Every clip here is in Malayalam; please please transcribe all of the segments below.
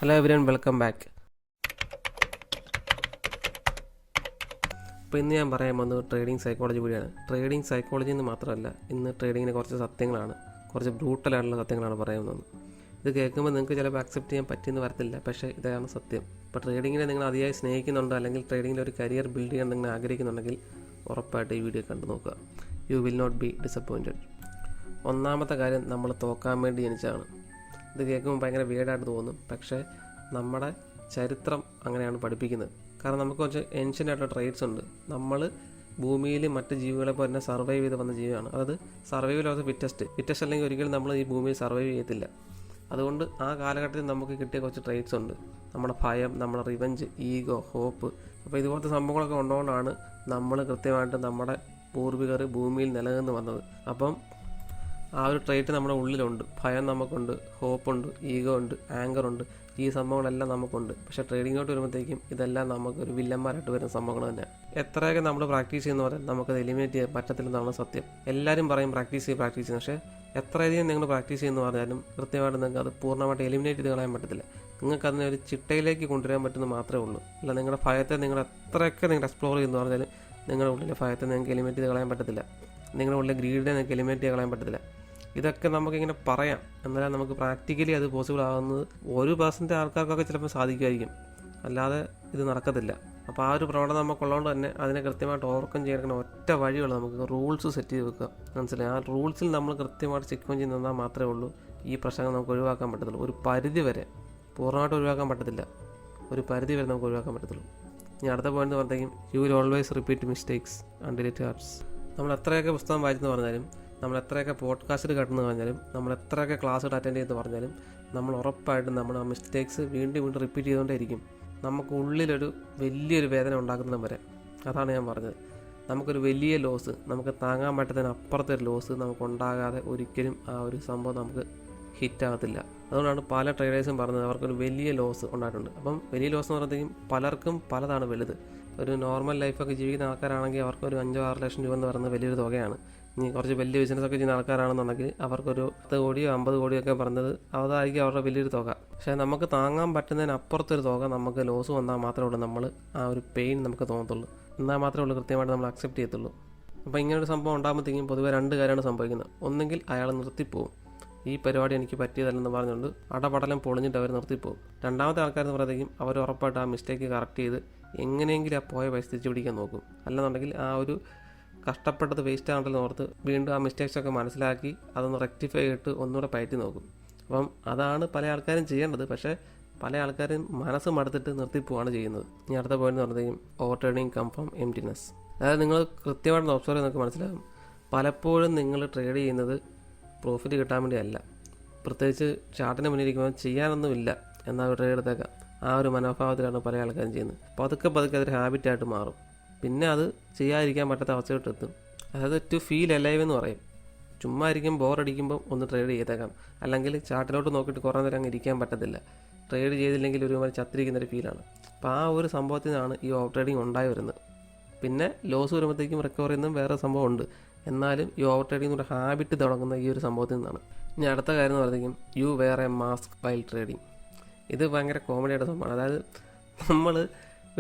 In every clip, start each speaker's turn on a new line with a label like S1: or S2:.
S1: Hello everyone, welcome back. അപ്പോൾ ഇന്ന് ഞാൻ പറയാൻ വന്നത് ട്രേഡിംഗ് സൈക്കോളജി കൂടിയാണ്. ട്രേഡിംഗ് സൈക്കോളജി എന്ന് മാത്രമല്ല, ഇന്ന് ട്രേഡിങ്ങിന് കുറച്ച് സത്യങ്ങളാണ്, കുറച്ച് ബ്രൂട്ടലായിട്ടുള്ള സത്യങ്ങളാണ് പറയുന്നത്. ഇത് കേൾക്കുമ്പോൾ നിങ്ങൾക്ക് ചിലപ്പോൾ അക്സെപ്റ്റ് ചെയ്യാൻ പറ്റിയെന്ന് വരത്തില്ല, പക്ഷേ ഇതാണ് സത്യം. ഇപ്പോൾ ട്രേഡിങ്ങിനെ നിങ്ങൾ അതിയായി സ്നേഹിക്കുന്നുണ്ടോ, അല്ലെങ്കിൽ ട്രേഡിങ്ങിൽ ഒരു കരിയർ ബിൽഡ് ചെയ്യാൻ നിങ്ങൾ ആഗ്രഹിക്കുന്നുണ്ടെങ്കിൽ ഉറപ്പായിട്ട് ഈ വീഡിയോ കണ്ടു നോക്കുക. You will not be disappointed. ഒന്നാമത്തെ കാര്യം, നമ്മൾ തോക്കാൻ വേണ്ടി ജനിച്ചതാണ്. ഇത് കേൾക്കുമ്പോൾ ഭയങ്കര വീടായിട്ട് തോന്നും, പക്ഷേ നമ്മുടെ ചരിത്രം അങ്ങനെയാണ് പഠിപ്പിക്കുന്നത്. കാരണം നമുക്ക് കുറച്ച് ഏൻഷ്യൻ്റ് ആയിട്ടുള്ള ട്രേഡ്സ് ഉണ്ട്. നമ്മൾ ഭൂമിയിൽ മറ്റ് ജീവികളെ പോലെ തന്നെ സർവൈവ് ചെയ്ത് വന്ന ജീവിയാണ്. അതായത് സർവൈവൽ ഓഫ് ദ ഫിറ്റസ്റ്റ് അല്ലെങ്കിൽ ഒരിക്കലും നമ്മൾ ഈ ഭൂമിയിൽ സർവൈവ് ചെയ്യത്തില്ല. അതുകൊണ്ട് ആ കാലഘട്ടത്തിൽ നമുക്ക് കിട്ടിയ കുറച്ച് ട്രേഡ്സ് ഉണ്ട്. നമ്മുടെ ഭയം, നമ്മുടെ റിവഞ്ച്, ഈഗോ, ഹോപ്പ്. അപ്പോൾ ഇതുപോലത്തെ സംഭവങ്ങളൊക്കെ ഉള്ളതുകൊണ്ടാണ് നമ്മൾ കൃത്യമായിട്ട് നമ്മുടെ പൂർവികർ ഭൂമിയിൽ നിലനിന്ന് വന്നത്. അപ്പം ആ ഒരു ട്രേറ്റ് നമ്മുടെ ഉള്ളിലുണ്ട്. ഭയം നമുക്കുണ്ട്, ഹോപ്പുണ്ട്, ഈഗോ ഉണ്ട്, ആങ്കർ ഉണ്ട്. ഈ സംഭവങ്ങളെല്ലാം നമുക്കുണ്ട്. പക്ഷേ ട്രേഡിങ്ങിലോട്ട് വരുമ്പോഴത്തേക്കും ഇതെല്ലാം നമുക്കൊരു വില്ലന്മാരായിട്ട് വരുന്ന സംഭവങ്ങൾ തന്നെയാണ്. എത്രയൊക്കെ നമ്മൾ പ്രാക്ടീസ് ചെയ്യുന്ന പറഞ്ഞാൽ നമുക്കത് എലിമിനേറ്റ് ചെയ്യാൻ പറ്റത്തില്ലെന്നാണ് സത്യം. എല്ലാവരും പറയും പ്രാക്ടീസ് ചെയ്യുന്നു, പക്ഷേ എത്രയധികം നിങ്ങൾ പ്രാക്ടീസ് ചെയ്യുന്നു പറഞ്ഞാലും കൃത്യമായിട്ട് നിങ്ങൾക്ക് അത് പൂർണ്ണമായിട്ട് എലിമിനേറ്റ് ചെയ്ത് കളയാൻ പറ്റത്തില്ല. നിങ്ങൾക്ക് അതിനെ ഒരു ചിട്ടയിലേക്ക് കൊണ്ടുവരാൻ പറ്റുന്നത് മാത്രമേ ഉള്ളൂ. അല്ല, നിങ്ങളുടെ ഭയത്തെ നിങ്ങൾ എത്രയൊക്കെ നിങ്ങൾ എക്സ്പ്ലോർ ചെയ്യുന്നു പറഞ്ഞാലും നിങ്ങളുടെ ഉള്ളിലെ ഭയത്തെ നിങ്ങൾക്ക് എലിമിനേറ്റ് ചെയ്ത് കളയാൻ പറ്റത്തില്ല. നിങ്ങളുടെ ഉള്ളിലെ ഗ്രീഡിനെ നിങ്ങൾക്ക് എലിമിനേറ്റ് ചെയ്ത് കളയാൻ പറ്റത്തില്ല. ഇതൊക്കെ നമുക്കിങ്ങനെ പറയാം, എന്നാലും നമുക്ക് പ്രാക്ടിക്കലി അത് പോസിബിൾ ആകുന്നത് 1% ആൾക്കാർക്കൊക്കെ ചിലപ്പോൾ സാധിക്കുമായിരിക്കും, അല്ലാതെ ഇത് നടക്കത്തില്ല. അപ്പോൾ ആ ഒരു പ്രവണത നമുക്കുള്ളതുകൊണ്ട് തന്നെ അതിനെ കൃത്യമായിട്ട് ഓവർകം ചെയ്യാൻ ഒറ്റ വഴിയുള്ളൂ. നമുക്ക് റൂൾസ് സെറ്റ് ചെയ്ത് വെക്കുക, മനസ്സിലായി? ആ റൂൾസിൽ നമ്മൾ കൃത്യമായിട്ട് ചെക്ക് ചെയ്ത് നിന്നാൽ മാത്രമേ ഉള്ളൂ ഈ പ്രശ്നങ്ങൾ നമുക്ക് ഒഴിവാക്കാൻ പറ്റത്തുള്ളൂ. ഒരു പരിധി വരെ, പൂർണ്ണമായിട്ട് ഒഴിവാക്കാൻ പറ്റത്തില്ല, ഒരു പരിധി വരെ നമുക്ക് ഒഴിവാക്കാൻ പറ്റത്തുള്ളൂ. ഇനി അടുത്ത പോയിന്റ് പറഞ്ഞെങ്കിൽ, you will always repeat mistakes until it hurts. നമ്മൾ എത്രയൊക്കെ പുസ്തകം വായിച്ചെന്ന് പറഞ്ഞാലും, നമ്മൾ എത്രയൊക്കെ പോഡ്കാസ്റ്റ് കേട്ടെന്ന് പറഞ്ഞാലും, നമ്മൾ എത്രയൊക്കെ ക്ലാസ്സുകൾ അറ്റൻഡ് ചെയ്തെന്ന് പറഞ്ഞാലും, നമ്മൾ ഉറപ്പായിട്ടും നമ്മൾ ആ മിസ്റ്റേക്സ് വീണ്ടും വീണ്ടും റിപ്പീറ്റ് ചെയ്തുകൊണ്ടേയിരിക്കും. നമുക്ക് ഉള്ളിലൊരു വലിയൊരു വേദന ഉണ്ടാക്കുന്നതും വരെ. അതാണ് ഞാൻ പറഞ്ഞത്. നമുക്കൊരു വലിയ ലോസ്, നമുക്ക് താങ്ങാൻ പറ്റുന്നതിന് അപ്പുറത്തെ ഒരു ലോസ് നമുക്ക് ഉണ്ടാകാതെ ഒരിക്കലും ആ ഒരു സംഭവം നമുക്ക് ഹിറ്റാകത്തില്ല. അതുകൊണ്ടാണ് പല ട്രേഡേഴ്സും പറഞ്ഞത് അവർക്കൊരു വലിയ ലോസ് ഉണ്ടായിട്ടുണ്ട്. അപ്പം വലിയ ലോസ് എന്ന് പറയുമ്പോഴത്തേക്കും പലർക്കും പലതാണ് വലുത്. ഒരു നോർമൽ ലൈഫൊക്കെ ജീവിക്കുന്ന ആൾക്കാരാണെങ്കിൽ അവർക്കൊരു 5-6 ലക്ഷം രൂപ എന്ന് പറയുന്നത് വലിയൊരു തുകയാണ്. ഇനി കുറച്ച് വലിയ ബിസിനസ്സൊക്കെ ചെയ്യുന്ന ആൾക്കാരാണെന്നുണ്ടെങ്കിൽ അവർക്കൊരു 10 കോടിയോ 50 കോടിയൊക്കെ പറഞ്ഞത് അതായിരിക്കും അവരുടെ വലിയൊരു തുക. പക്ഷേ നമുക്ക് താങ്ങാൻ പറ്റുന്നതിന് അപ്പുറത്തൊരു തുക നമുക്ക് ലോസ് വന്നാൽ മാത്രമേ ഉള്ളൂ നമ്മൾ ആ ഒരു പെയിൻ നമുക്ക് തോന്നത്തുള്ളൂ. എന്നാൽ മാത്രമേ ഉള്ളൂ കൃത്യമായിട്ട് നമ്മൾ അക്സെപ്റ്റ് ചെയ്യത്തുള്ളൂ. അപ്പോൾ ഇങ്ങനൊരു സംഭവം ഉണ്ടാകുമ്പോഴത്തേക്കും പൊതുവെ 2 കാര്യമാണ് സംഭവിക്കുന്നത്. ഒന്നെങ്കിൽ അയാൾ നിർത്തിപ്പോവും, ഈ പരിപാടി എനിക്ക് പറ്റിയതല്ലെന്ന് പറഞ്ഞുകൊണ്ട് അടപടലം പൊളിഞ്ഞിട്ട് അവർ നിർത്തിപ്പോവും. രണ്ടാമത്തെ ആൾക്കാരെന്ന് പറയുമ്പോഴത്തേക്കും അവർ ഉറപ്പായിട്ട് ആ മിസ്റ്റേക്ക് കറക്റ്റ് ചെയ്ത് എങ്ങനെയെങ്കിലും ആ പോയ പൈസ തിരിച്ചു പിടിക്കാൻ നോക്കും. അല്ലെന്നുണ്ടെങ്കിൽ ആ ഒരു കഷ്ടപ്പെട്ടത് വേസ്റ്റ് ആണെന്ന് ഓർത്ത് വീണ്ടും ആ മിസ്റ്റേക്സൊക്കെ മനസ്സിലാക്കി അതൊന്ന് റെക്ടിഫൈ ചെയ്തിട്ട് ഒന്നുകൂടെ പയറ്റി നോക്കും. അപ്പം അതാണ് പല ആൾക്കാരും ചെയ്യേണ്ടത്. പക്ഷേ പല ആൾക്കാരും മനസ്സ് മടുത്തിട്ട് നിർത്തിപ്പോവാണ് ചെയ്യുന്നത്. ഇനി അടുത്ത പോയിന്റ് എന്ന് പറഞ്ഞാൽ over trading come from emptiness. അതായത് നിങ്ങൾ കൃത്യമായിട്ട് ഒബ്സർവ് നിങ്ങൾക്ക് മനസ്സിലാകും, പലപ്പോഴും നിങ്ങൾ ട്രേഡ് ചെയ്യുന്നത് പ്രോഫിറ്റ് കിട്ടാൻ വേണ്ടിയല്ല. പ്രത്യേകിച്ച് ചാർട്ടിന് മുന്നിരിക്കുമ്പോൾ ചെയ്യാനൊന്നുമില്ല എന്നാൽ ട്രേഡ് എടുത്തേക്കാം, ആ ഒരു മനോഭാവത്തിലാണ് പല ആൾക്കാരും ചെയ്യുന്നത്. പതുക്കെ അതൊരു ഹാബിറ്റായിട്ട് മാറും. പിന്നെ അത് ചെയ്യാതിരിക്കാൻ പറ്റാത്ത അവസ്ഥയോട്ടെത്തും. അതായത് ടു ഫീൽ അലൈവ് എന്ന് പറയും. ചുമ്മാ ഇരിക്കും, ബോറടിക്കുമ്പോൾ ഒന്ന് ട്രേഡ് ചെയ്തേക്കാം, അല്ലെങ്കിൽ ചാർട്ടിലോട്ട് നോക്കിയിട്ട് കുറേ നേരം അങ്ങ് ഇരിക്കാൻ പറ്റത്തില്ല. ട്രേഡ് ചെയ്തില്ലെങ്കിൽ ഒരുമാതിരി ചത്തിരിക്കുന്നൊരു ഫീലാണ്. അപ്പോൾ ആ ഒരു സംഭവത്തിൽ നിന്നാണ് ഈ ഓവർ ട്രേഡിങ് ഉണ്ടായി വരുന്നത്. പിന്നെ ലോസ് വരുമ്പോഴത്തേക്കും റിക്കവർ ചെയ്യുന്നതും വേറെ സംഭവം ഉണ്ട്. എന്നാലും ഈ ഓവർ ട്രേഡിംഗ് ഒരു ഹാബിറ്റ് തുടങ്ങുന്ന ഈ ഒരു സംഭവത്തിൽ നിന്നാണ്. ഇനി അടുത്ത കാര്യം എന്ന് പറയുമ്പോൾ, you wear a mask while trading. ഇത് ഭയങ്കര കോമഡിയായിട്ട് സംഭവമാണ്. അതായത് നമ്മൾ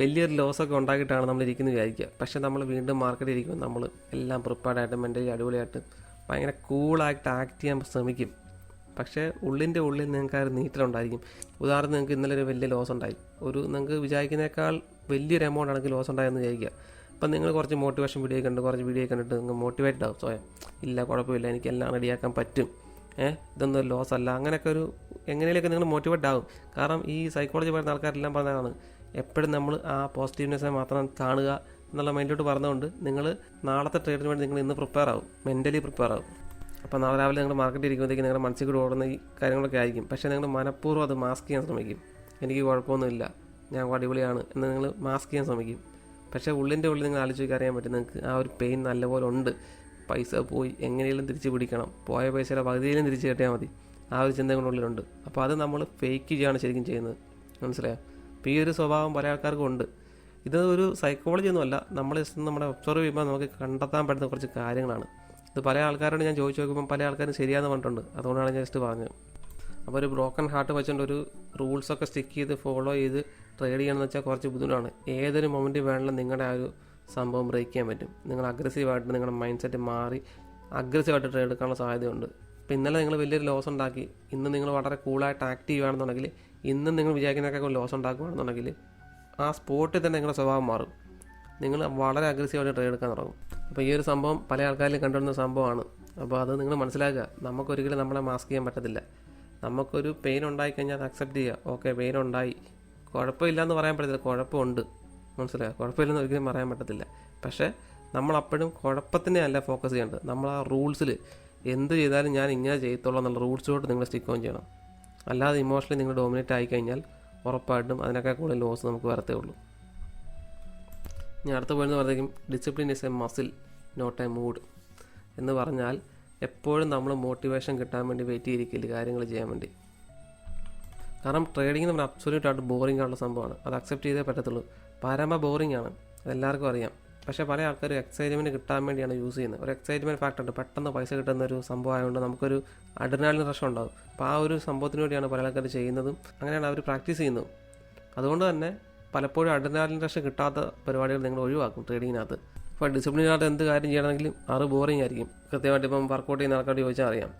S1: വലിയൊരു ലോസൊക്കെ ഉണ്ടാക്കിയിട്ടാണ് നമ്മൾ ഇരിക്കുന്നത് വിചാരിക്കുക. പക്ഷേ നമ്മൾ വീണ്ടും മാർക്കറ്റിൽ ഇരിക്കുമ്പോൾ നമ്മൾ എല്ലാം പ്രിപ്പയർഡായിട്ട് മെൻ്റലി അടിപൊളിയായിട്ട് ഭയങ്കര കൂളായിട്ട് ആക്ട് ചെയ്യാൻ ശ്രമിക്കും. പക്ഷേ ഉള്ളിൻ്റെ ഉള്ളിൽ നിങ്ങൾക്ക് ആ ഒരു നീറ്റലുണ്ടായിരിക്കും. ഉദാഹരണത്തിന് നിങ്ങൾക്ക് ഇന്നലെ ഒരു വലിയ ലോസ് ഉണ്ടായി, നിങ്ങൾക്ക് വിചാരിക്കുന്നതിനേക്കാൾ വലിയൊരു എമൗണ്ട് ആണെങ്കിൽ ലോസ് ഉണ്ടായെന്ന് വിചാരിക്കുക. അപ്പം നിങ്ങൾ കുറച്ച് മോട്ടിവേഷൻ വീഡിയോ കണ്ടിട്ട് നിങ്ങൾ മോട്ടിവേറ്റഡ് ആവും സ്വയം. ഇല്ല, കുഴപ്പമില്ല, എനിക്ക് എല്ലാം റെഡിയാക്കാൻ പറ്റും, ഇതൊന്നും ഒരു ലോസ് അല്ല, അങ്ങനെയൊക്കെ ഒരു എങ്ങനെയൊക്കെ നിങ്ങൾ മോട്ടിവേറ്റ് ആവും. കാരണം ഈ സൈക്കോളജി പറയുന്ന ആൾക്കാരെല്ലാം പറഞ്ഞതാണ് എപ്പോഴും നമ്മൾ ആ പോസിറ്റീവ്നെസ്സിനെ മാത്രം കാണുക എന്നുള്ള മൈൻഡിലോട്ട് പറഞ്ഞുകൊണ്ട് നിങ്ങൾ നാളത്തെ ട്രേഡിന് വേണ്ടി നിങ്ങൾ ഇന്ന് പ്രിപ്പയർ ആവും, മെൻ്റലി പ്രിപ്പയർ ആവും. അപ്പോൾ നാളെ രാവിലെ നിങ്ങൾ മാർക്കറ്റിൽ ഇരിക്കുമ്പോഴത്തേക്കും നിങ്ങളുടെ മനസ്സിൽ കൂടി ഓടുന്ന ഈ കാര്യങ്ങളൊക്കെ ആയിരിക്കും. പക്ഷേ നിങ്ങൾ മനഃപൂർവ്വം അത് മാസ്ക് ചെയ്യാൻ ശ്രമിക്കും. എനിക്ക് കുഴപ്പമൊന്നുമില്ല, ഞാൻ അടിപൊളിയാണ് എന്ന് നിങ്ങൾ മാസ്ക് ചെയ്യാൻ ശ്രമിക്കും. പക്ഷേ ഉള്ളിൻ്റെ ഉള്ളിൽ നിങ്ങൾ ആലോചിച്ച് അറിയാൻ പറ്റും, നിങ്ങൾക്ക് ആ ഒരു പെയിൻ നല്ലപോലെ ഉണ്ട്. പൈസ പോയി, എങ്ങനെയെങ്കിലും തിരിച്ച് പിടിക്കണം, പോയ പൈസയുടെ പകുതിയിലും തിരിച്ച് കിട്ടിയാൽ മതി, ആ ഒരു ചിന്തകളുടെ ഉള്ളിലുണ്ട്. അപ്പോൾ അത് നമ്മൾ ഫേക്ക് ചെയ്യുകയാണ് ശരിക്കും ചെയ്യുന്നത്, മനസ്സിലായോ? അപ്പോൾ ഈ ഒരു സ്വഭാവം പല ആൾക്കാർക്കും ഉണ്ട്. ഇത് ഒരു സൈക്കോളജി ഒന്നുമല്ല, നമ്മൾ ജസ്റ്റ് നമ്മുടെ ഒബ്സർവ് ചെയ്യുമ്പോൾ നമുക്ക് കണ്ടെത്താൻ പറ്റുന്ന കുറച്ച് കാര്യങ്ങളാണ്. ഇത് പല ആൾക്കാരോട് ഞാൻ ചോദിച്ചു നോക്കുമ്പോൾ പല ആൾക്കാരും ശരിയാണെന്ന് പറഞ്ഞിട്ടുണ്ട്. അതുകൊണ്ടാണ് ഞാൻ ജസ്റ്റ് പറഞ്ഞത്. അപ്പോൾ ഒരു ബ്രോക്കൺ ഹാർട്ട് വെച്ചുകൊണ്ട് ഒരു റൂൾസൊക്കെ സ്റ്റിക്ക് ചെയ്ത് ഫോളോ ചെയ്ത് ട്രേഡ് ചെയ്യണമെന്ന് വെച്ചാൽ കുറച്ച് ബുദ്ധിമുട്ടാണ്. ഏതൊരു മൊമെൻറ്റ് വേണമെങ്കിലും നിങ്ങളുടെ ആ ഒരു സംഭവം ബ്രേക്ക് ചെയ്യാൻ പറ്റും. നിങ്ങൾ അഗ്രസീവായിട്ട് നിങ്ങളുടെ മൈൻഡ് സെറ്റ് മാറി അഗ്രസീവായിട്ട് ട്രേഡ് എടുക്കാനുള്ള സാധ്യതയുണ്ട്. ഇപ്പോൾ ഇന്നലെ നിങ്ങൾ വലിയൊരു ലോസ് ഉണ്ടാക്കി, ഇന്ന് നിങ്ങൾ വളരെ കൂളായിട്ട് ആക്റ്റീവ് ആണെന്നുണ്ടെങ്കിൽ, ഇന്നും നിങ്ങൾ വിചാരിക്കുന്നതൊക്കെ ലോസ് ഉണ്ടാക്കുകയാണെന്നുണ്ടെങ്കിൽ ആ സ്പോട്ടിൽ തന്നെ നിങ്ങളുടെ സ്വഭാവം മാറും. നിങ്ങൾ വളരെ അഗ്രസീവായിട്ട് ട്രേഡ് എടുക്കാൻ തുടങ്ങും. അപ്പോൾ ഈ ഒരു സംഭവം പല ആൾക്കാരിലും കണ്ടുവരുന്ന സംഭവമാണ്. അപ്പോൾ അത് നിങ്ങൾ മനസ്സിലാക്കുക. നമുക്കൊരിക്കലും നമ്മളെ മാസ്ക് ചെയ്യാൻ പറ്റത്തില്ല. നമുക്കൊരു പെയിൻ ഉണ്ടായിക്കഴിഞ്ഞാൽ അത് അക്സെപ്റ്റ് ചെയ്യുക. ഓക്കെ, പെയിൻ ഉണ്ടായി, കുഴപ്പമില്ലയെന്ന് പറയാൻ പറ്റത്തില്ല, കുഴപ്പമുണ്ട്, മനസ്സിലാക്കുക. കുഴപ്പമില്ലെന്ന് ഒരിക്കലും പറയാൻ പറ്റത്തില്ല. പക്ഷേ നമ്മളപ്പോഴും കുഴപ്പത്തിനെ അല്ല ഫോക്കസ് ചെയ്യേണ്ടത്. നമ്മൾ ആ റൂൾസിൽ എന്ത് ചെയ്താലും ഞാൻ ഇങ്ങനെ ചെയ്യത്തുള്ളൂ എന്നുള്ള റൂൾസിലോട്ട് നിങ്ങൾ സ്റ്റിക്ക് ഓൺ ചെയ്യണം. അല്ലാതെ ഇമോഷണലി നിങ്ങൾ ഡോമിനേറ്റ് ആയിക്കഴിഞ്ഞാൽ ഉറപ്പായിട്ടും അതിനൊക്കെ കൂടുതൽ ലോസ് നമുക്ക് വരത്തേ ഉള്ളൂ. ഇനി അടുത്ത പോയെന്ന് പറയുകയും discipline is a muscle not a mood എന്ന് പറഞ്ഞാൽ എപ്പോഴും നമ്മൾ മോട്ടിവേഷൻ കിട്ടാൻ വേണ്ടി വെയിറ്റ് ചെയ്തിരിക്കില്ല കാര്യങ്ങൾ ചെയ്യാൻ വേണ്ടി. കാരണം ട്രേഡിംഗ് നമ്മൾ അബ്സൊല്യൂട്ടായിട്ട് ബോറിംഗ് ആയിട്ടുള്ള സംഭവമാണ്. അത് അക്സെപ്റ്റ് ചെയ്തേ പറ്റത്തുള്ളൂ. പരമ ബോറിംഗ് ആണ്, അതെല്ലാവർക്കും അറിയാം. പക്ഷേ പല ആൾക്കാരും എക്സൈറ്റ്മെൻറ്റ് കിട്ടാൻ വേണ്ടിയാണ് യൂസ് ചെയ്യുന്നത്. ഒരു എക്സൈറ്റ്മെൻറ്റ് ഫാക്ടർ ഉണ്ട്, പെട്ടെന്ന് പൈസ കിട്ടുന്ന ഒരു സംഭവമായതുകൊണ്ട് നമുക്കൊരു അഡ്രിനാലിൻ റഷ് ഉണ്ടാകും. അപ്പോൾ ആ ഒരു സംഭവത്തിന് വേണ്ടിയാണ് പല ആൾക്കാർ ചെയ്യുന്നതും അങ്ങനെയാണ് അവർ പ്രാക്ടീസ് ചെയ്യുന്നതും. അതുകൊണ്ട് തന്നെ പലപ്പോഴും അഡ്രിനാലിൻ റഷ് കിട്ടാത്ത പരിപാടികൾ നിങ്ങൾ ഒഴിവാക്കും ട്രേഡിങ്ങിനകത്ത്. ഇപ്പോൾ ഡിസിപ്ലിനകത്ത് എന്ത് കാര്യം ചെയ്യണമെങ്കിലും അത് ബോറിംഗ് ആയിരിക്കും. കൃത്യമായിട്ട് ഇപ്പം വർക്കൗട്ട് ചെയ്യുന്ന ആൾക്കാരോട് ചോദിച്ചാൽ അറിയാം.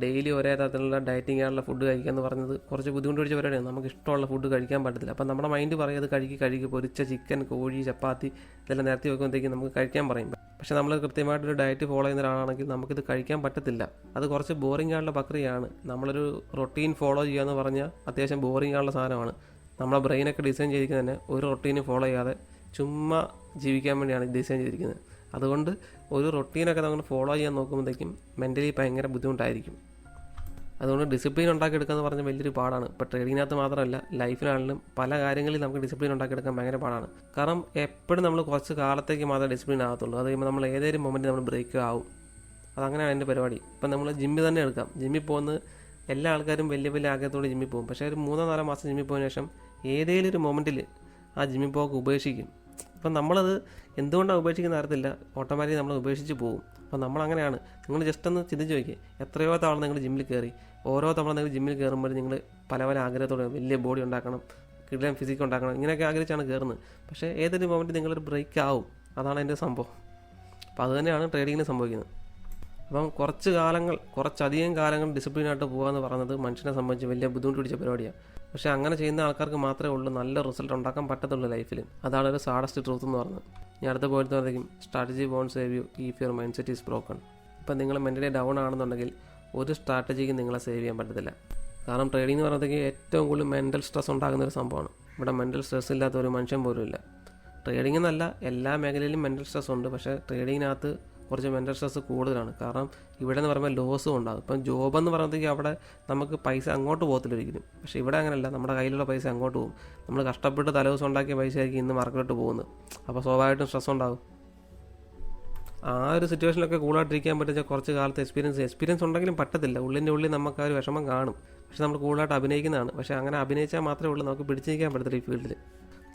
S1: ഡെയിലി ഒരേ തരത്തിലുള്ള ഡയറ്റിംഗ് ആയിട്ടുള്ള ഫുഡ് കഴിക്കുക എന്ന് പറഞ്ഞത് കുറച്ച് ബുദ്ധിമുട്ട് പിടിച്ച പരിപാടിയാണ്. നമുക്ക് ഇഷ്ടമുള്ള ഫുഡ് കഴിക്കാൻ പറ്റത്തില്ല. അപ്പം നമ്മുടെ മൈൻഡ് പറയും അത് കഴിക്കുക, പൊരിച്ച ചിക്കൻ, കോഴി, ചപ്പാത്തി ഇതെല്ലാം നിരത്തി വെക്കുമ്പോഴത്തേക്കും നമുക്ക് കഴിക്കാൻ പറയും. പക്ഷേ നമ്മൾ കൃത്യമായിട്ടൊരു ഡയറ്റ് ഫോളോ ചെയ്യുന്ന ഒരാളാണെങ്കിൽ നമുക്കിത് കഴിക്കാൻ പറ്റത്തില്ല. അത് കുറച്ച് ബോറിംഗ് ആയിട്ടുള്ള പ്രക്രിയയാണ്. നമ്മളൊരു റൊട്ടീൻ ഫോളോ ചെയ്യുക എന്ന് പറഞ്ഞാൽ അത്യാവശ്യം ബോറിംഗ് ആയിട്ടുള്ള സാധനമാണ്. നമ്മളെ ബ്രെയിനൊക്കെ ഡിസൈൻ ചെയ്തിരിക്കുന്നത് തന്നെ ഒരു റൊട്ടീനും ഫോളോ ചെയ്യാതെ ചുമ്മാ ജീവിക്കാൻ വേണ്ടിയാണ് ഡിസൈൻ ചെയ്തിരിക്കുന്നത്. അതുകൊണ്ട് ഒരു റൊട്ടീനൊക്കെ നമ്മൾ ഫോളോ ചെയ്യാൻ നോക്കുമ്പോഴത്തേക്കും മെൻ്റലി ഭയങ്കര ബുദ്ധിമുട്ടായിരിക്കും. അതുകൊണ്ട് ഡിസിപ്ലിൻ ഉണ്ടാക്കിയെടുക്കുക എന്ന് പറഞ്ഞാൽ വലിയൊരു പാടാണ്. ഇപ്പോൾ ട്രേഡിങ്ങിനകത്ത് മാത്രമല്ല, ലൈഫിലാണെങ്കിലും പല കാര്യങ്ങളിൽ നമുക്ക് ഡിസിപ്ലിൻ ഉണ്ടാക്കിയെടുക്കാൻ ഭയങ്കര പാടാണ്. കാരണം എപ്പോഴും നമ്മൾ കുറച്ച് കാലത്തേക്ക് മാത്രമേ ഡിസിപ്ലിൻ ആകത്തുള്ളൂ. അത് കഴിയുമ്പോൾ നമ്മൾ ഏതെങ്കിലും മൊമെൻറ്റ് നമ്മൾ ബ്രേക്ക് ആവും. അതങ്ങനെയാണ് എൻ്റെ പരിപാടി. ഇപ്പം നമ്മൾ ജിമ്മിൽ തന്നെ എടുക്കാം. ജിമ്മിൽ പോകുന്നത് എല്ലാ ആൾക്കാരും വലിയ വലിയ ആഗ്രഹത്തോടെ ജിമ്മിൽ പോകും. പക്ഷേ ഒരു 3-4 മാസം ജിമ്മിൽ പോയതിനു ശേഷം ഏതെങ്കിലും ഒരു മൊമെൻറ്റിൽ ആ ജിമ്മിൽ പോക്ക് ഉപേക്ഷിക്കും. അപ്പം നമ്മളത് എന്തുകൊണ്ടാണ് ഉപേക്ഷിക്കുന്ന അറിയത്തില്ല, ഓട്ടോമാറ്റിക്കലി നമ്മൾ ഉപേക്ഷിച്ച് പോകും. അപ്പോൾ നമ്മളങ്ങനെയാണ്. നിങ്ങൾ ജസ്റ്റ് ഒന്ന് ചിന്തിച്ച് നോക്കിയേ, എത്രയോ തവണ നിങ്ങൾ ജിമ്മിൽ കയറി. ഓരോ തവണ നിങ്ങൾ ജിമ്മിൽ കയറുമ്പോൾ നിങ്ങൾ പല പല ആഗ്രഹത്തോടെ വലിയ ബോഡി ഉണ്ടാക്കണം, കിടലൻ ഫിസിക് ഉണ്ടാക്കണം, ഇങ്ങനെയൊക്കെ ആഗ്രഹിച്ചാണ് കയറുന്നത്. പക്ഷേ ഏതൊരു മൊമെൻറ്റ് നിങ്ങളൊരു ബ്രേക്ക് ആവും. അതാണ് എൻ്റെ സംഭവം. അപ്പോൾ അത് തന്നെയാണ് ട്രേഡിങ്ങിന് സംഭവിക്കുന്നത്. അപ്പം കുറച്ചധികം കാലങ്ങൾ ഡിസിപ്ലിനായിട്ട് പോകുക എന്ന് പറയുന്നത് മനുഷ്യനെ സംബന്ധിച്ച് വലിയ ബുദ്ധിമുട്ട് പിടിച്ച പരിപാടിയാണ്. പക്ഷേ അങ്ങനെ ചെയ്യുന്ന ആൾക്കാർക്ക് മാത്രമേ ഉള്ളൂ നല്ല റിസൾട്ട് ഉണ്ടാക്കാൻ പറ്റത്തുള്ളൂ ലൈഫിൽ. അതാണ് ഒരു സാഡസ്റ്റ് ട്രൂത്ത് എന്ന് പറയുന്നത്. ഞാൻ അടുത്ത പോയിട്ട് പറഞ്ഞേക്കും strategy won't save you if your mind set is broken. ഇപ്പം നിങ്ങൾ മെൻ്റലി ഡൗൺ ആണെന്നുണ്ടെങ്കിൽ ഒരു സ്ട്രാറ്റജിക്ക് നിങ്ങളെ സേവ് ചെയ്യാൻ പറ്റത്തില്ല. കാരണം ട്രേഡിംഗ് എന്ന് പറയുമ്പോഴത്തേക്ക് ഏറ്റവും കൂടുതൽ മെൻ്റൽ സ്ട്രെസ് ഉണ്ടാകുന്ന ഒരു സംഭവമാണ്. ഇവിടെ മെൻ്റൽ സ്ട്രെസ് ഇല്ലാത്ത ഒരു മനുഷ്യൻ പോലും ഇല്ല. ട്രേഡിംഗ് എന്നല്ല, എല്ലാ മേഖലയിലും മെൻ്റൽ സ്ട്രെസ് ഉണ്ട്. പക്ഷേ ട്രേഡിങ്ങിനകത്ത് കുറച്ച് മെൻ്റൽ സ്ട്രെസ് കൂടുതലാണ്. കാരണം ഇവിടെ എന്ന് പറയുമ്പോൾ ലോസും ഉണ്ടാകും. ഇപ്പം ജോബ് എന്ന് പറയുമ്പോഴത്തേക്ക് അവിടെ നമുക്ക് പൈസ അങ്ങോട്ട് പോകത്തില്ല ഒരിക്കലും. പക്ഷേ ഇവിടെ അങ്ങനെയല്ല, നമ്മുടെ കയ്യിലുള്ള പൈസ അങ്ങോട്ട് പോകും. നമ്മൾ കഷ്ടപ്പെട്ട് തലേദിവസം ഉണ്ടാക്കിയ പൈസ ആയിരിക്കും ഇന്ന് മാർക്കറ്റിലോട്ട് പോകുന്നത്. അപ്പോൾ സ്വാഭാവികമായിട്ടും സ്ട്രെസ് ഉണ്ടാകും. ആ ഒരു സിറ്റുവേഷനിലൊക്കെ കൂളായിട്ടിരിക്കാൻ പറ്റുന്ന കുറച്ച് കാലത്ത് എക്സ്പീരിയൻസ് ഉണ്ടെങ്കിലും പറ്റത്തില്ല. ഉള്ളിൻ്റെ ഉള്ളിൽ നമുക്ക് ആ ഒരു വിഷമം കാണും. പക്ഷേ നമ്മൾ കൂളായിട്ട് അഭിനയിക്കുന്നതാണ്. പക്ഷേ അങ്ങനെ അഭിനയിച്ചാൽ മാത്രമേ ഉള്ളൂ നമുക്ക് പിടിച്ചിരിക്കാൻ പറ്റത്തില്ല ഈ ഫീൽഡിൽ.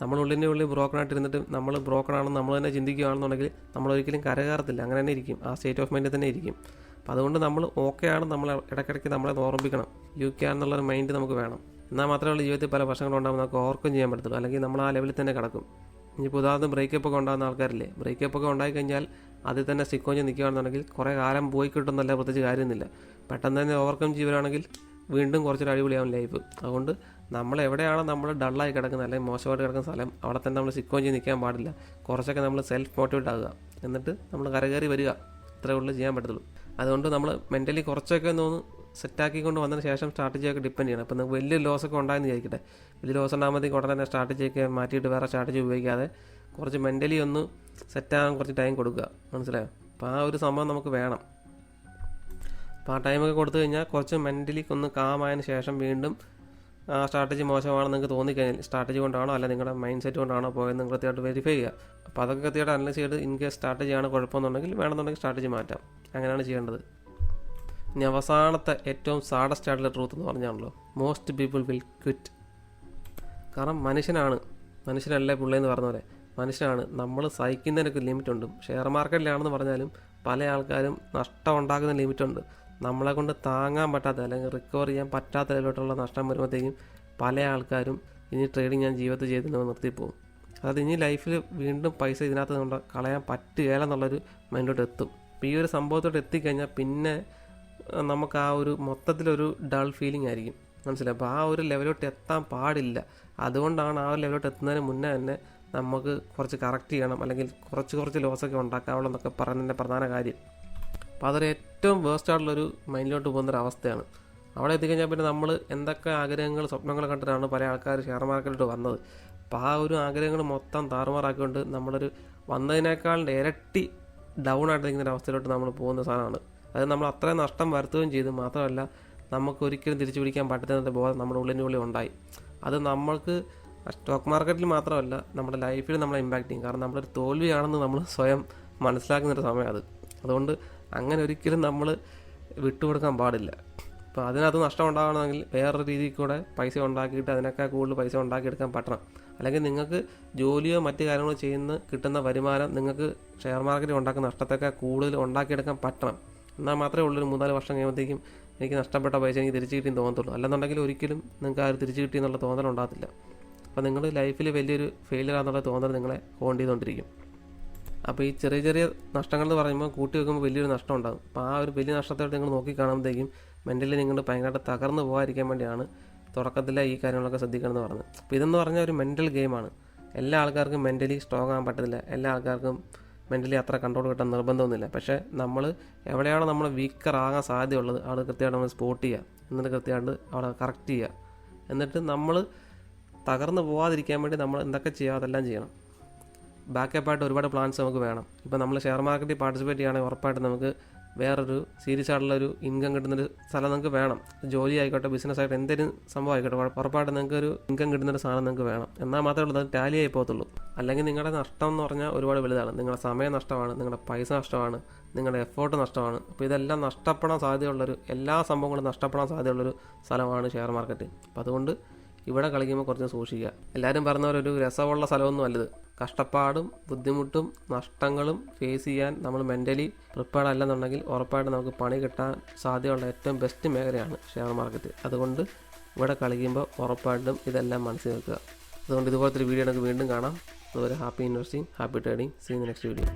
S1: നമ്മൾ ഉള്ളിൻ്റെ ഉള്ളിൽ ബ്രോക്കണായിട്ടിരുന്നിട്ട് നമ്മൾ ബ്രോക്കണാണെന്ന് നമ്മൾ തന്നെ ചിന്തിക്കുകയാണെന്നുണ്ടെങ്കിൽ നമ്മളൊരിക്കലും കരകയറത്തില്ല. അങ്ങനെ തന്നെ ഇരിക്കും, ആ സ്റ്റേറ്റ് ഓഫ് മൈൻഡിൽ തന്നെ ഇരിക്കും. അപ്പോൾ അതുകൊണ്ട് നമ്മൾ ഓക്കെയാണ്, നമ്മൾ ഇടയ്ക്കിടയ്ക്ക് നമ്മളെ ഓർമ്മിക്കണം. യു ക്യാൻ എന്നുള്ളൊരു മൈൻഡ് നമുക്ക് വേണം. എന്നാൽ മാത്രമേ ഉള്ളൂ ജീവിതത്തിൽ പല പ്രശ്നങ്ങളുണ്ടാകുമ്പോൾ നമുക്ക് ഓവർകം ചെയ്യാൻ പറ്റത്തുള്ളൂ. അല്ലെങ്കിൽ നമ്മൾ ആ ലെവലിൽ തന്നെ കിടക്കും. ഇനിയിപ്പോൾ ഉദാഹരണം ബ്രേക്കപ്പ് ഒക്കെ ഉണ്ടാകുന്ന ആൾക്കാരില്ലേ, ബ്രേക്കപ്പ് ഒക്കെ ഉണ്ടായിക്കഴിഞ്ഞാൽ അതിൽ തന്നെ സിക്കോഞ്ഞ് നിൽക്കുകയാണെന്നുണ്ടെങ്കിൽ കുറേ കാലം പോയി കിട്ടുന്നല്ല, പ്രത്യേകിച്ച് കാര്യമൊന്നുമില്ല. പെട്ടെന്ന് തന്നെ ഓവർകം ചെയ്യുകയാണെങ്കിൽ വീണ്ടും കുറച്ചൊരു അടിപൊളിയാവും ലൈഫ്. അതുകൊണ്ട് നമ്മൾ എവിടെയാണോ നമ്മൾ ഡള്ളായി കിടക്കുന്നത് അല്ലെങ്കിൽ മോശമായിട്ട് കിടക്കുന്ന സ്ഥലം, അവിടെ തന്നെ നമ്മൾ സിക്കോഞ്ഞ് നിൽക്കാൻ പാടില്ല. കുറച്ചൊക്കെ നമ്മൾ സെൽഫ് മോട്ടിവേറ്റ് ആകുക, എന്നിട്ട് നമ്മൾ കരകയറി വരിക. ഇത്രയേ ഉള്ളൂ ചെയ്യാൻ പറ്റത്തുള്ളൂ. അതുകൊണ്ട് നമ്മൾ മെൻ്റലി കുറച്ചൊക്കെ ഒന്ന് സെറ്റാക്കിക്കൊണ്ട് വന്നതിന് ശേഷം സ്ട്രാറ്റജിയൊക്കെ ഡിപ്പെൻഡ് ചെയ്യണം. അപ്പോൾ നിങ്ങൾക്ക് വലിയ ലോസൊക്കെ ഉണ്ടായെന്ന് വിചാരിക്കട്ടെ, വലിയ ലോസ് ഉണ്ടാകുമ്പോഴത്തേക്ക് ഉടനെ തന്നെ സ്ട്രാറ്റജിയൊക്കെ മാറ്റിയിട്ട് വേറെ സ്ട്രാറ്റജി ഉപയോഗിക്കാതെ കുറച്ച് മെൻ്റലി ഒന്ന് സെറ്റാകാൻ കുറച്ച് ടൈം കൊടുക്കുക. മനസ്സിലായോ? അപ്പോൾ ആ ഒരു സംഭവം നമുക്ക് വേണം. അപ്പോൾ ആ ടൈമൊക്കെ കൊടുത്തു കഴിഞ്ഞാൽ കുറച്ച് മെൻ്റലി ഒന്ന് കാമായതിന് ശേഷം വീണ്ടും ആ സ്ട്രാറ്റജി മോശമാണെന്ന് നിങ്ങൾക്ക് തോന്നിക്കഴിഞ്ഞാൽ സ്ട്രാറ്റജി കൊണ്ടാണോ അല്ല നിങ്ങളുടെ മൈൻഡ് സെറ്റ് കൊണ്ടാണോ പോയെന്ന് കൃത്യമായിട്ട് വെരിഫൈ ചെയ്യുക. അപ്പോൾ അതൊക്കെ കൃത്യമായിട്ട് അനലൈസ് ചെയ്ത് ഇൻ കേസ് സ്ട്രാറ്റജിയാണ് കുഴപ്പമെന്നുണ്ടെങ്കിൽ വേണമെന്നുണ്ടെങ്കിൽ സ്ട്രാറ്റജി മാറ്റാം. അങ്ങനെയാണ് ചെയ്യേണ്ടത്. ഇനി അവസാനത്തെ ഏറ്റവും സാഡസ്റ്റ് ആയിട്ടുള്ള ട്രൂത്ത് എന്ന് പറഞ്ഞാണല്ലോ, മോസ്റ്റ് പീപ്പിൾ വിൽ ക്വിറ്റ്. കാരണം മനുഷ്യനല്ലേ പുള്ളിയെന്ന് പറഞ്ഞ പോലെ മനുഷ്യനാണ്. നമ്മൾ സഹിക്കുന്നതിനൊക്കെ ലിമിറ്റുണ്ട്. ഷെയർ മാർക്കറ്റിലാണെന്ന് പറഞ്ഞാലും പല ആൾക്കാരും നഷ്ടം ഉണ്ടാക്കുന്ന ലിമിറ്റുണ്ട്. നമ്മളെ കൊണ്ട് താങ്ങാൻ പറ്റാത്ത അല്ലെങ്കിൽ റിക്കവർ ചെയ്യാൻ പറ്റാത്ത ലെവലോട്ടുള്ള നഷ്ടം വരുമ്പോഴത്തേക്കും പല ആൾക്കാരും ഇനി ട്രേഡിങ് ഞാൻ ജീവിതത്തിൽ ചെയ്തിരുന്നത് നിർത്തിപ്പോകും. അതായത് ഇനി ലൈഫിൽ വീണ്ടും പൈസ ഇതിനകത്ത് കൊണ്ട് കളയാൻ പറ്റുകയില്ല എന്നുള്ളൊരു മൈൻഡിലോട്ട് എത്തും. അപ്പോൾ ഈ ഒരു സംഭവത്തോട്ട് എത്തിക്കഴിഞ്ഞാൽ പിന്നെ നമുക്ക് ആ ഒരു മൊത്തത്തിലൊരു ഡൾ ഫീലിംഗ് ആയിരിക്കും, മനസ്സിലായി. അപ്പോൾ ആ ഒരു ലെവലോട്ട് എത്താൻ പാടില്ല. അതുകൊണ്ടാണ് ആ ഒരു ലെവലോട്ട് എത്തുന്നതിന് മുന്നേ തന്നെ നമുക്ക് കുറച്ച് കറക്റ്റ് ചെയ്യണം, അല്ലെങ്കിൽ കുറച്ച് ലോസൊക്കെ ഉണ്ടാക്കാവുള്ളൂ എന്നൊക്കെ പറയുന്നതിൻ്റെ പ്രധാന കാര്യം. അപ്പോൾ അതൊരു ഏറ്റവും വേസ്റ്റ് ആയിട്ടുള്ളൊരു മൈൻഡിലോട്ട് പോകുന്നൊരവസ്ഥയാണ്. അവിടെ എത്തിക്കഴിഞ്ഞാൽ പിന്നെ നമ്മൾ എന്തൊക്കെ ആഗ്രഹങ്ങൾ സ്വപ്നങ്ങൾ കണ്ടിട്ടാണ് പല ആൾക്കാർ ഷെയർ മാർക്കറ്റിലോട്ട് വന്നത്. അപ്പോൾ ആ ഒരു ആഗ്രഹങ്ങൾ മൊത്തം താറുമാറാക്കിക്കൊണ്ട് നമ്മളൊരു വന്നതിനേക്കാളിൻ്റെ ഇരട്ടി ഡൗൺ ആയിട്ട് നിൽക്കുന്ന അവസ്ഥയിലോട്ട് നമ്മൾ പോകുന്ന സാധനമാണ്. അത് നമ്മൾ അത്രയും നഷ്ടം വരുത്തുകയും ചെയ്തു. മാത്രമല്ല നമുക്ക് ഒരിക്കലും തിരിച്ചു പിടിക്കാൻ പറ്റുന്നതിൻ്റെ ബോധം നമ്മുടെ ഉള്ളിൽ ഉണ്ടായി. അത് നമ്മൾക്ക് സ്റ്റോക്ക് മാർക്കറ്റിൽ മാത്രമല്ല നമ്മുടെ ലൈഫിൽ നമ്മളെ ഇമ്പാക്റ്റ് ചെയ്യും. കാരണം നമ്മളൊരു തോൽവിയാണെന്ന് നമ്മൾ സ്വയം മനസ്സിലാക്കുന്നൊരു സമയം അത്. അതുകൊണ്ട് അങ്ങനെ ഒരിക്കലും നമ്മൾ വിട്ടുകൊടുക്കാൻ പാടില്ല. അപ്പോൾ അതിനകത്ത് നഷ്ടം ഉണ്ടാകണമെങ്കിൽ വേറൊരു രീതിയിൽ കൂടെ പൈസ ഉണ്ടാക്കിയിട്ട് അതിനേക്കാൾ കൂടുതൽ പൈസ ഉണ്ടാക്കിയെടുക്കാൻ പറ്റണം. അല്ലെങ്കിൽ നിങ്ങൾക്ക് ജോലിയോ മറ്റു കാര്യങ്ങളോ ചെയ്യുന്ന കിട്ടുന്ന വരുമാനം നിങ്ങൾക്ക് ഷെയർ മാർക്കറ്റിൽ ഉണ്ടാക്കുന്ന നഷ്ടത്തേക്കാൾ കൂടുതൽ ഉണ്ടാക്കിയെടുക്കാൻ പറ്റണം. എന്നാൽ മാത്രമേ ഉള്ളൊരു 3-4 വർഷം കഴിയുമ്പോഴത്തേക്കും എനിക്ക് നഷ്ടപ്പെട്ട പൈസ എനിക്ക് തിരിച്ചു കിട്ടിയെന്ന് തോന്നത്തുള്ളൂ. അല്ലെന്നുണ്ടെങ്കിൽ ഒരിക്കലും നിങ്ങൾക്ക് ആ ഒരു തിരിച്ചു കിട്ടിയെന്നുള്ള തോന്നലുണ്ടാകത്തില്ല. അപ്പോൾ നിങ്ങൾ ലൈഫിൽ വലിയൊരു ഫെയിലിയർ ആണെന്നുള്ള തോന്നൽ നിങ്ങളെ ഹോണ്ട് ചെയ്തുകൊണ്ടിരിക്കും. അപ്പോൾ ഈ ചെറിയ നഷ്ടങ്ങൾ എന്ന് പറയുമ്പോൾ കൂട്ടി വെക്കുമ്പോൾ വലിയൊരു നഷ്ടം ഉണ്ടാകും. അപ്പോൾ ആ ഒരു വലിയ നഷ്ടത്തോട്ട് നിങ്ങൾ നോക്കി കാണുമ്പോഴത്തേക്കും മെൻ്റലി നിങ്ങൾ ഭയങ്കരമായിട്ട് തകർന്നു പോകാതിരിക്കാൻ വേണ്ടിയാണ് തുടക്കത്തിലെ ഈ കാര്യങ്ങളൊക്കെ ശ്രദ്ധിക്കണമെന്ന് പറഞ്ഞത്. അപ്പോൾ ഇതെന്ന് പറഞ്ഞാൽ ഒരു മെൻ്റൽ ഗെയിമാണ്. എല്ലാ ആൾക്കാർക്കും മെൻ്റലി സ്ട്രോങ് ആകാൻ പറ്റത്തില്ല. എല്ലാ ആൾക്കാർക്കും മെൻ്റലി അത്ര കൺട്രോൾ കിട്ടാൻ നിർബന്ധമൊന്നുമില്ല. പക്ഷേ നമ്മൾ എവിടെയാണോ നമ്മൾ വീക്കർ ആകാൻ സാധ്യതയുള്ളത് അവിടെ കൃത്യമായിട്ട് നമ്മൾ സ്പോട്ട് ചെയ്യുക, എന്നിട്ട് കൃത്യമായിട്ട് അവിടെ കറക്റ്റ് ചെയ്യുക. എന്നിട്ട് നമ്മൾ തകർന്നു പോകാതിരിക്കാൻ വേണ്ടി നമ്മൾ എന്തൊക്കെ ചെയ്യുക അതെല്ലാം ചെയ്യണം. ബാക്കപ്പായിട്ട് ഒരുപാട് പ്ലാൻസ് നമുക്ക് വേണം. ഇപ്പോൾ നമ്മൾ ഷെയർ മാർക്കറ്റിൽ പാർട്ടിസിപ്പേറ്റ് ചെയ്യുകയാണെങ്കിൽ ഉറപ്പായിട്ട് നമുക്ക് വേറൊരു സീരിയസ് ആയിട്ടുള്ളൊരു ഇൻകം കിട്ടുന്നൊരു സ്ഥലം നിങ്ങൾക്ക് വേണം. ജോലി ആയിക്കോട്ടെ, ബിസിനസ് ആയിട്ട് എന്തെങ്കിലും സംഭവം ആയിക്കോട്ടെ, ഉറപ്പായിട്ട് നിങ്ങൾക്ക് ഒരു ഇൻകം കിട്ടുന്നൊരു സാധനം നിങ്ങൾക്ക് വേണം. എന്നാൽ മാത്രമേ ഉള്ളൂ അത് ടാലി ആയി പോകത്തുള്ളൂ. അല്ലെങ്കിൽ നിങ്ങളുടെ നഷ്ടം എന്ന് പറഞ്ഞാൽ ഒരുപാട് വലുതാണ്. നിങ്ങളുടെ സമയം നഷ്ടമാണ്, നിങ്ങളുടെ പൈസ നഷ്ടമാണ്, നിങ്ങളുടെ എഫേർട്ട് നഷ്ടമാണ്. അപ്പോൾ ഇതെല്ലാം നഷ്ടപ്പെടാൻ സാധ്യതയുള്ളൊരു, എല്ലാ സംഭവങ്ങളും നഷ്ടപ്പെടാൻ സാധ്യതയുള്ളൊരു സ്ഥലമാണ് ഷെയർ മാർക്കറ്റ്. അപ്പോൾ അതുകൊണ്ട് ഇവിടെ കളിക്കുമ്പോൾ കുറച്ച് സൂക്ഷിക്കുക. എല്ലാവരും പറഞ്ഞവരൊരു രസമുള്ള സ്ഥലമൊന്നും അല്ലത്. കഷ്ടപ്പാടും ബുദ്ധിമുട്ടും നഷ്ടങ്ങളും ഫേസ് ചെയ്യാൻ നമ്മൾ മെൻ്റലി പ്രിപ്പയർഡ് അല്ലെന്നുണ്ടെങ്കിൽ ഉറപ്പായിട്ട് നമുക്ക് പണി കിട്ടാൻ സാധ്യതയുള്ള ഏറ്റവും ബെസ്റ്റ് മേഖലയാണ് ഷെയർ മാർക്കറ്റ്. അതുകൊണ്ട് ഇവിടെ കളിക്കുമ്പോൾ ഉറപ്പായിട്ടും ഇതെല്ലാം മനസ്സിൽ വെക്കുക. അതുകൊണ്ട് ഇതുപോലത്തെ ഒരു വീഡിയോ നമുക്ക് വീണ്ടും കാണാം. അതുപോലെ happy investing, happy trading. See in the next video.